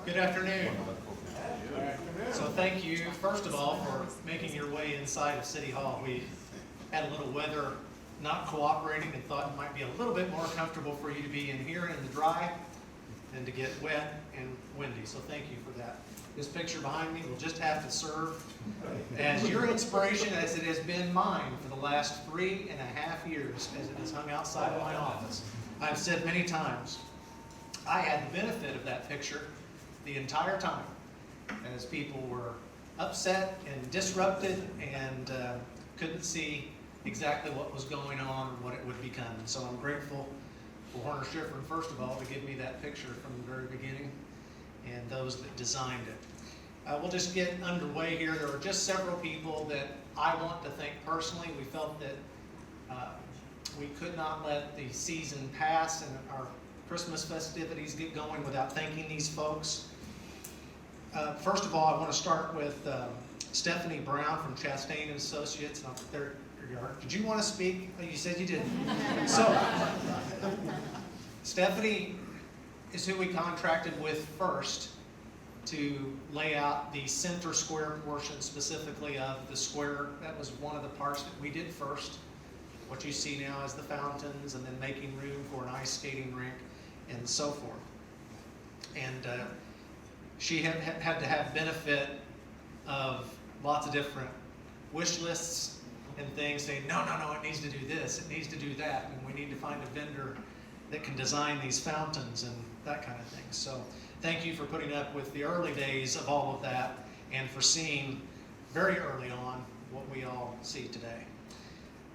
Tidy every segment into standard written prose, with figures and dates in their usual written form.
Good afternoon. So thank you, first of all, for making your way inside of City Hall. We had a little weather not cooperating and thought it might be a little bit more comfortable for you to be in here in the dry than to get wet and windy. So thank you for that. This picture behind me will just have to serve as your inspiration as it has been mine for the last 3.5 years as it has hung outside of my office. I've said many times, I had the benefit of that picture the entire time as people were upset and disrupted and couldn't see exactly what was going on or what it would become. And so I'm grateful for Warner Shifrin, first of all, to give me that picture from the very beginning and those that designed it. We'll just get underway here. There are just several people that I want to thank personally. We felt that we could not let the season pass and our Christmas festivities get going without thanking these folks. First of all, I want to start with Stephanie Brown from Chastain & Associates. There you are. Did you want to speak? Oh, you said you did. So, Stephanie is who we contracted with first to lay out the center square portion specifically of the square. That was one of the parts that we did first. What you see now is the fountains and then making room for an ice skating rink and so forth. And she had to have benefit of lots of different wish lists and things saying, no, it needs to do this, it needs to do that, and we need to find a vendor that can design these fountains and that kind of thing. So thank you for putting up with the early days of all of that and for seeing very early on what we all see today.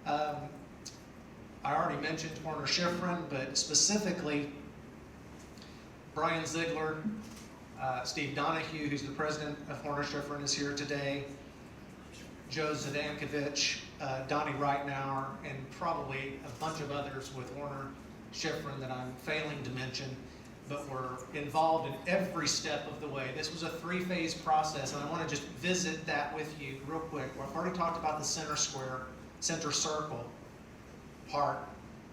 I already mentioned Warner Shifrin, but specifically Brian Zeigler, Steve Donahue, who's the president of Warner Shifrin, is here today. Joe Zdankovic, Donnie Reitnauer, and probably a bunch of others with Warner Shifrin that I'm failing to mention, but were involved in every step of the way. This was a 3-phase process, and I want to just visit that with you real quick. I've already talked about the center circle part,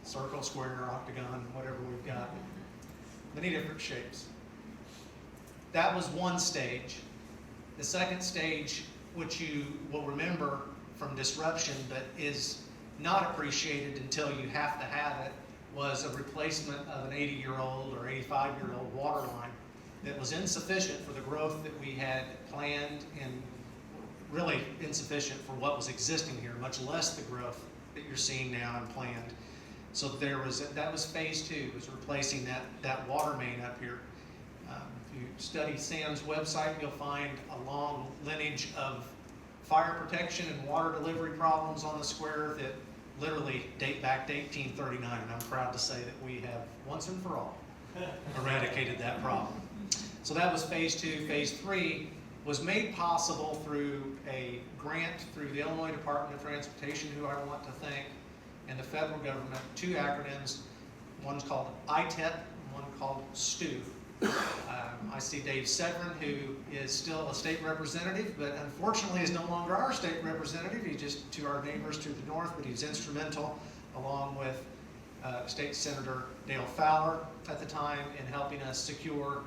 circle, square, octagon, whatever we've got. Many different shapes. That was one stage. The second stage, which you will remember from disruption, but is not appreciated until you have to have it, was a replacement of an 80-year-old or 85-year-old water line that was insufficient for the growth that we had planned and really insufficient for what was existing here, much less the growth that you're seeing now and planned. So that was phase 2, was replacing that water main up here. If you study Sam's website, you'll find a long lineage of fire protection and water delivery problems on the square that literally date back to 1839, and I'm proud to say that we have once and for all eradicated that problem. So that was phase 2. Phase 3 was made possible through a grant through the Illinois Department of Transportation, who I want to thank, and the federal government, 2 acronyms. One's called ITEP, and one called STU. I see Dave Severn, who is still a state representative, but unfortunately is no longer our state representative. He's just to our neighbors to the north, but he's instrumental, along with State Senator Dale Fowler at the time, in helping us secure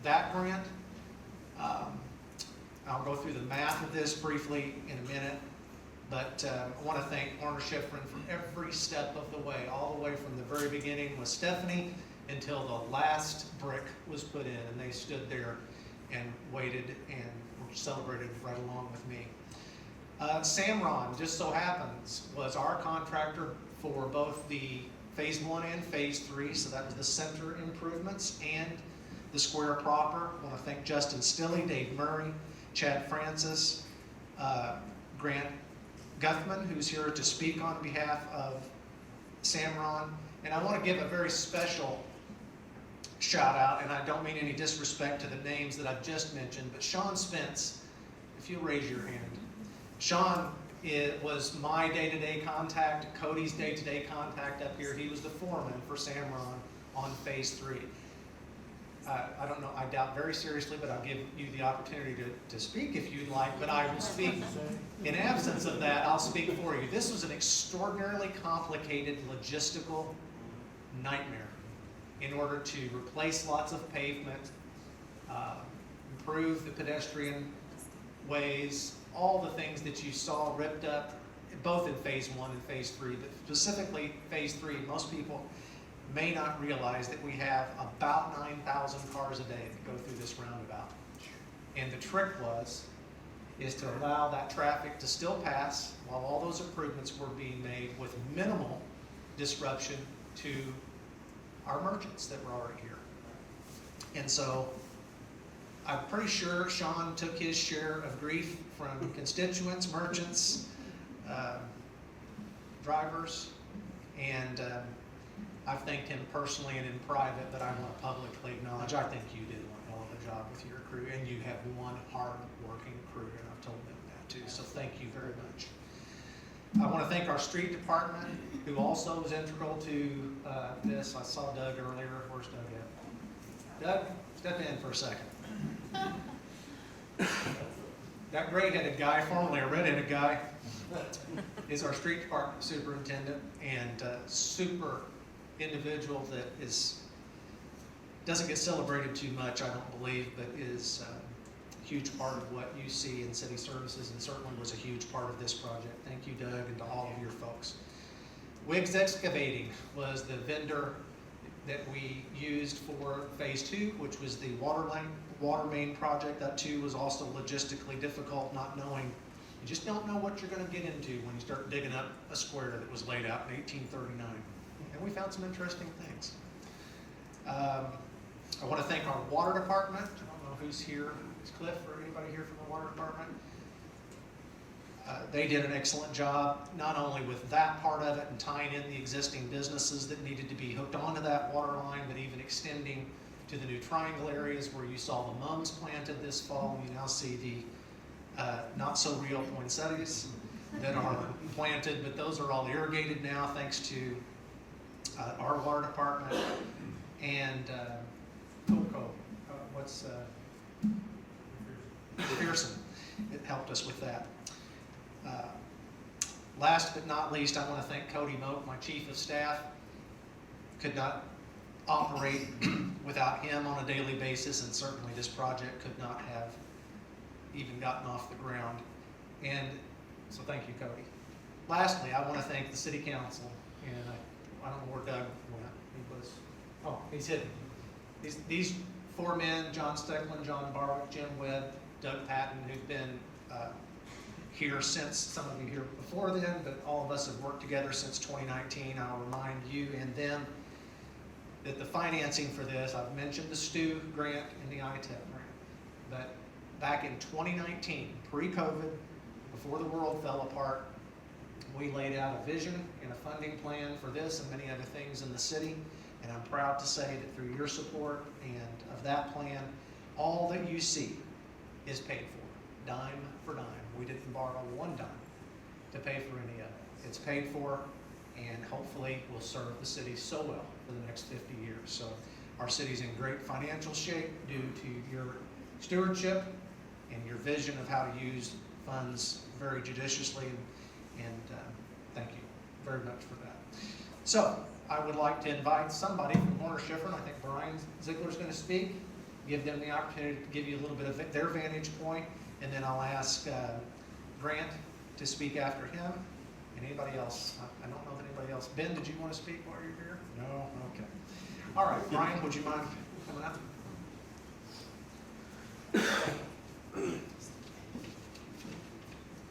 that grant. I'll go through the math of this briefly in a minute, but I want to thank Warner Shifrin for every step of the way, all the way from the very beginning with Stephanie until the last brick was put in, and they stood there and waited and celebrated right along with me. Samron, just so happens, was our contractor for both the phase 1 and phase 3, so that was the center improvements and the square proper. I want to thank Justin Stilley, Dave Murray, Chad Francis, Grant Guthman, who's here to speak on behalf of Samron. And I want to give a very special shout out, and I don't mean any disrespect to the names that I've just mentioned, but Sean Spence, if you'll raise your hand. Sean was my day-to-day contact, Cody's day-to-day contact up here. He was the foreman for Samron on phase 3. I don't know, I doubt very seriously, but I'll give you the opportunity to speak if you'd like, but I will speak. In absence of that, I'll speak for you. This was an extraordinarily complicated logistical nightmare in order to replace lots of pavement, improve the pedestrian ways, all the things that you saw ripped up, both in phase 1 and phase 3, but specifically phase 3. Most people may not realize that we have about 9,000 cars a day that go through this roundabout. And the trick is to allow that traffic to still pass while all those improvements were being made with minimal disruption to our merchants that were already here. And so I'm pretty sure Sean took his share of grief from constituents, merchants, drivers, and I've thanked him personally and in private, but I want to publicly acknowledge, I think you did one hell of a job with your crew, and you have one hard-working crew, and I've told them that too, so thank you very much. I want to thank our street department, who also was integral to this. I saw Doug earlier. Where's Doug at? Doug, step in for a second. That gray-headed guy, formerly a red-headed guy, is our street department superintendent, and super individual that doesn't get celebrated too much, I don't believe, but is a huge part of what you see in city services, and certainly was a huge part of this project. Thank you, Doug, and to all of your folks. Wiggs Excavating was the vendor that we used for phase 2, which was the water main project. That too was also logistically difficult, not knowing, you just don't know what you're going to get into when you start digging up a square that was laid out in 1839. And we found some interesting things. I want to thank our water department. I don't know who's here. Is Cliff or anybody here from the water department? They did an excellent job, not only with that part of it and tying in the existing businesses that needed to be hooked onto that water line, but even extending to the new triangle areas where you saw the mums planted this fall. You now see the not so real poinsettias that are planted, but those are all irrigated now thanks to our water department. And Pearson, it helped us with that. Last but not least, I want to thank Cody Moak, my chief of staff. Could not operate without him on a daily basis, and certainly this project could not have even gotten off the ground. And so thank you, Cody. Lastly, I want to thank the city council, and I don't know where Doug went. He was, oh, he's hidden. These 4 men, John Stecklin, John Barwick, Jim Webb, Doug Patton, who've been here since, some of you here before then, but all of us have worked together since 2019. I'll remind you and them that the financing for this, I've mentioned the STU grant and the ITEP grant, but back in 2019, pre-COVID, before the world fell apart, we laid out a vision and a funding plan for this and many other things in the city, and I'm proud to say that through your support and of that plan, all that you see is paid for, dime for dime. We didn't borrow one dime to pay for any of it. It's paid for, and hopefully will serve the city so well for the next 50 years. So our city's in great financial shape due to your stewardship and your vision of how to use funds very judiciously, and thank you very much for that. So I would like to invite somebody from Horner Shifrin. I think Brian Zeigler is going to speak, give them the opportunity to give you a little bit of their vantage point, and then I'll ask Grant to speak after him. And anybody else? I don't know if anybody else. Ben, did you want to speak while you're here? No? Okay. All right, Brian, would you mind coming up?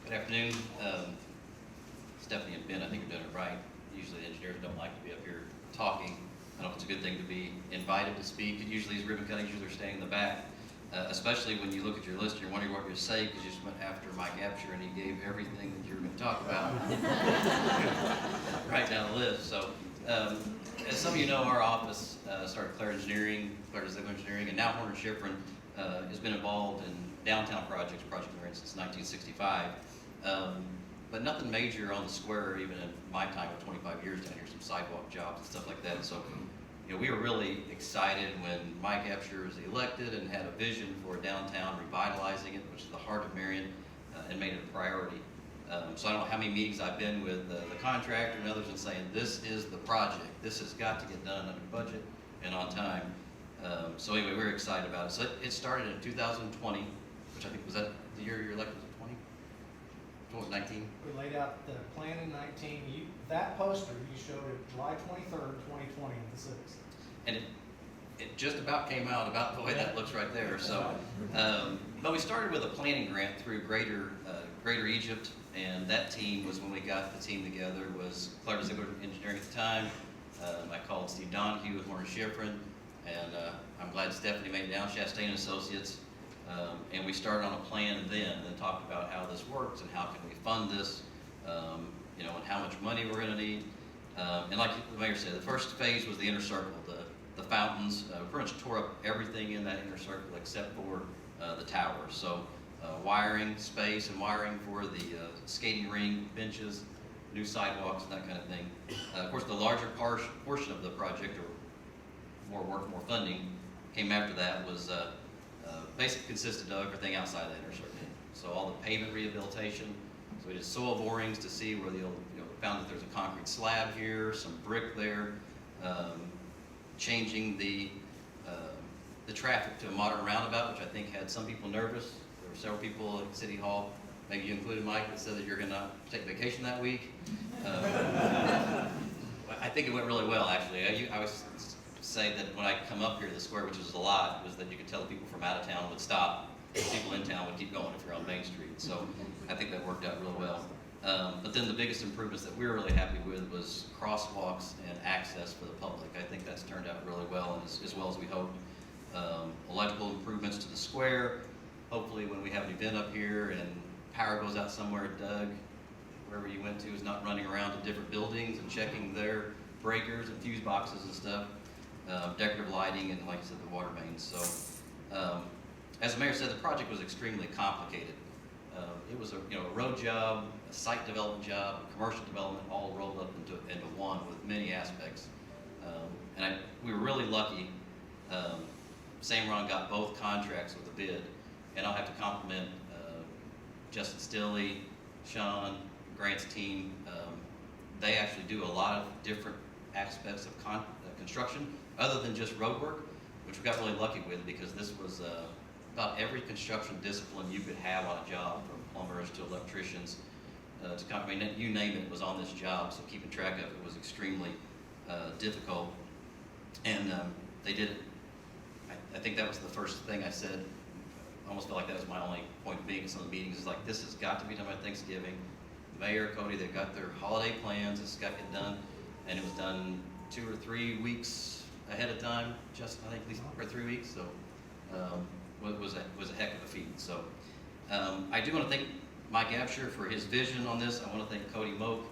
Good afternoon. Stephanie and Ben, I think are doing it right. Usually the engineers don't like to be up here talking. I don't know if it's a good thing to be invited to speak. It usually is ribbon cutting, usually they're staying in the back. Especially when you look at your list and you're wondering what you're going to say, because you just went after Mike Absher and he gave everything that you were going to talk about right down the list. So, as some of you know, our office started Claire Zeigler Engineering, and now Horner Shifrin has been involved in downtown projects, Project Marion, since 1965. But nothing major on the square, even in my time of 25 years down here, some sidewalk jobs and stuff like that. And so, you know, we were really excited when Mike Absher was elected and had a vision for downtown, revitalizing it, which is the heart of Marion, and made it a priority. So I don't know how many meetings I've been with the contractor and others and saying, this is the project. This has got to get done under budget and on time. So anyway, we're excited about it. So it started in 2020, which I think was that the year you're elected, 19? We laid out the plan in 19. That poster, you showed it July 23rd, 2020 at the Civic Center. And it just about came out about the way that looks right there. So, but we started with a planning grant through Greater Egypt, and that team was, when we got the team together, was Zeigler Engineering at the time. I called Steve Donahue with Warner Shifrin, and I'm glad Stephanie made it down, Chastain and Associates. And we started on a plan then talked about how this works and how can we fund this, you know, and how much money we're going to need. And like the mayor said, the first phase was the inner circle, the fountains. We pretty much tore up everything in that inner circle except for the tower. So wiring space and wiring for the skating ring, benches, new sidewalks, and that kind of thing. Of course, the larger portion of the project, or more work, more funding, came after that, was basically consisted of everything outside the inner circle. So all the pavement rehabilitation. So we did soil borings to see where found that there's a concrete slab here, some brick there, changing the traffic to a modern roundabout, which I think had some people nervous. There were several people at City Hall, maybe you included, Mike, that said that you're gonna take vacation that week. I think it went really well, actually. I was say that when I come up here to the square, which was a lot, was that you could tell people from out of town would stop. People in town would keep going if you're on Main Street. So I think that worked out real well. But then the biggest improvements that we were really happy with was crosswalks and access for the public. I think that's turned out really well, and as well as we hoped. Electrical improvements to the square. Hopefully when we have an event up here and power goes out somewhere, Doug, wherever you went to, is not running around to different buildings and checking their breakers and fuse boxes and stuff. Decorative lighting, and like I said, the water mains. So, as the mayor said, the project was extremely complicated. It was a road job, a site development job, a commercial development, all rolled up into one with many aspects. And we were really lucky. Samron got both contracts with a bid, and I'll have to compliment Justin Stilley, Sean, Grant's team. They actually do a lot of different aspects of construction, other than just road work, which we got really lucky with, because this was about every construction discipline you could have on a job, from plumbers to electricians you name it was on this job. So keeping track of it was extremely difficult, and they did it. I think that was the first thing I said. I almost felt like that was my only point of being in some of the meetings, is like, this has got to be done by Thanksgiving. The mayor, Cody, they've got their holiday plans. This has got to get done, and it was done 2 or 3 weeks ahead of time, just I think at least for 3 weeks. So it was a heck of a feat. So I do want to thank Mike Absher for his vision on this. I want to thank Cody Moak,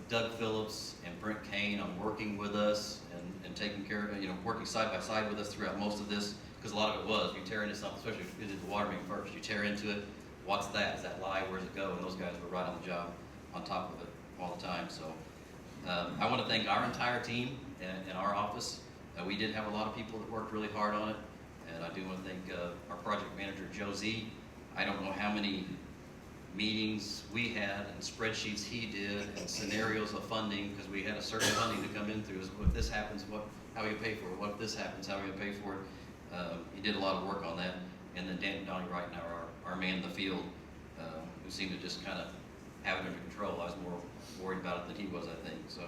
Doug Phillips, and Brent Kane on working with us and taking care of, working side by side with us throughout most of this, because a lot of it was, you tear into something, especially if you did the water main first, you tear into it, what's that? Is that live? Where does it go? And those guys were right on the job, on top of it all the time. So I want to thank our entire team in our office. We did have a lot of people that worked really hard on it, and I do want to thank our project manager, Joe Z. I don't know how many meetings we had and spreadsheets he did and scenarios of funding, because we had a certain funding to come in through. If this happens, how are you pay for it? What if this happens, how are you pay for it? He did a lot of work on that. And then Donnie Wright, now our man in the field, who seemed to just kind of have it under control. I was more worried about it than he was, I think. So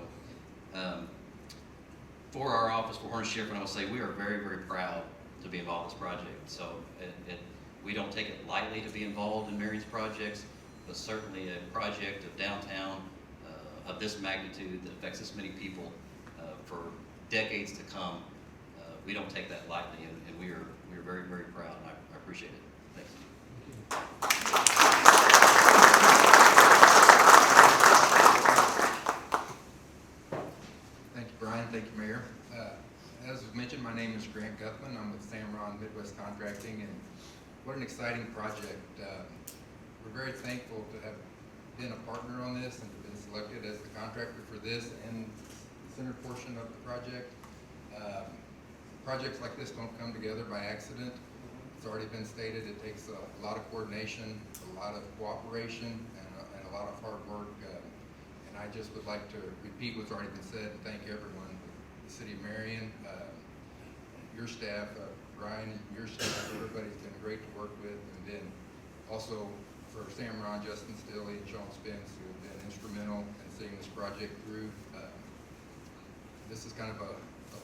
for our office, for Horn Shifrin, I will say we are very, very proud to be involved in this project. So we don't take it lightly to be involved in Marion's projects, but certainly a project of downtown of this magnitude that affects this many people for decades to come, we don't take that lightly, and we are very, very proud, and I appreciate it. Thanks. Thank you, Brian. Thank you, Mayor. As was mentioned, my name is Grant Guthman. I'm with Samron Midwest Contracting, and what an exciting project. We're very thankful to have been a partner on this and to have been selected as the contractor for this and the center portion of the project. Projects like this don't come together by accident. It's already been stated, it takes a lot of coordination, a lot of cooperation, and a lot of hard work. And I just would like to repeat what's already been said and thank everyone, the City of Marion, your staff, Brian and your staff, everybody's been great to work with. And then also for Samron, Justin Stilley, and Sean Spence, who have been instrumental in seeing this project through. This is kind of a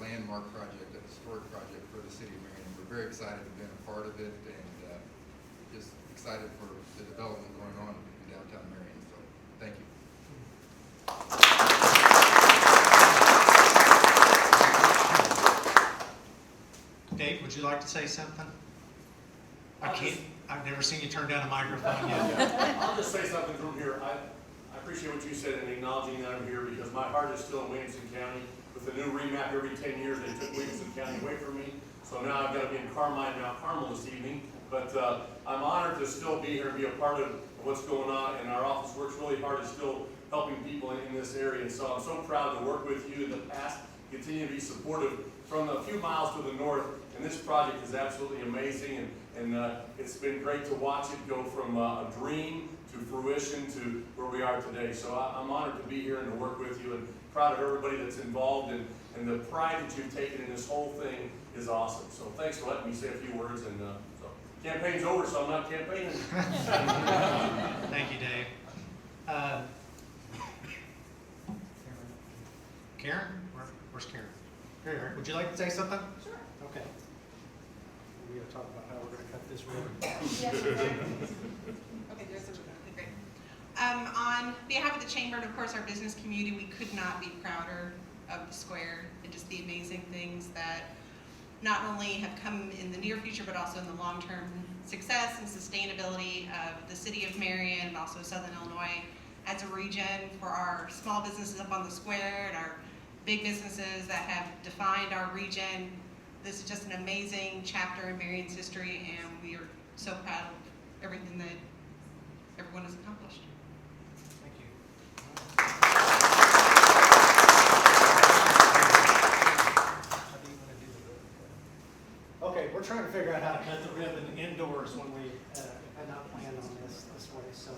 landmark project, a historic project for the City of Marion. We're very excited to have been a part of it, and just excited for the development going on in downtown Marion. So, thank you. Dave, would you like to say something? I've never seen you turn down a microphone yet. Yeah, I'll just say something from here. I appreciate what you said in acknowledging that I'm here because my heart is still in Williamson County. With the new remap every 10 years, they took Williamson County away from me. So now I've got to be in Carmine, Mount Carmel this evening. But I'm honored to still be here and be a part of what's going on. And our office works really hard to still helping people in this area. And so I'm so proud to work with you in the past, continue to be supportive from a few miles to the north. And this project is absolutely amazing. And it's been great to watch it go from a dream to fruition to where we are today. So I'm honored to be here and to work with you, and proud of everybody that's involved, and the pride that you've taken in this whole thing is awesome. So thanks for letting me say a few words. And so campaign's over, so I'm not campaigning. Thank you, Dave. Karen? Where's Karen? Here, would you like to say something? Sure. Okay. We're going to talk about how we're going to cut this ribbon. Okay, there's the ribbon. Okay, great. On behalf of the Chamber and of course our business community, we could not be prouder of the square and just the amazing things that not only have come in the near future, but also in the long-term success and sustainability of the City of Marion and also Southern Illinois as a region, for our small businesses up on the square and our big businesses that have defined our region. This is just an amazing chapter in Marion's history, and we are so proud of everything that everyone has accomplished. Thank you. How do you want to do the ribbon? Okay, we're trying to figure out how to cut the ribbon indoors when we had not planned on this way, so.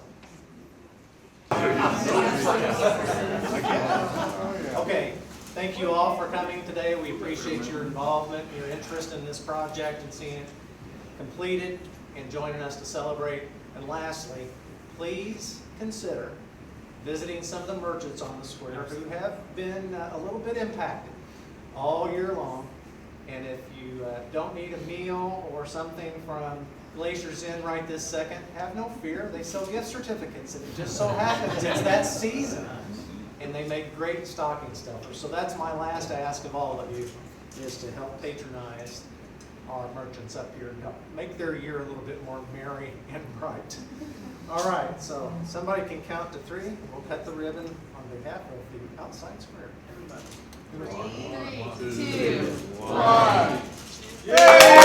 Okay, thank you all for coming today. We appreciate your involvement, your interest in this project and seeing it completed and joining us to celebrate. And lastly, please consider visiting some of the merchants on the square who have been a little bit impacted all year long. And if you don't need a meal or something from Glacier's Inn right this second, have no fear. They sell gift certificates, and it just so happens it's that season. And they make great stocking stuffers. So that's my last ask of all of you, is to help patronize our merchants up here and help make their year a little bit more merry and bright. All right, so somebody can count to 3. We'll cut the ribbon on behalf of the outside square. Everybody. 3, 2, 1. Yay!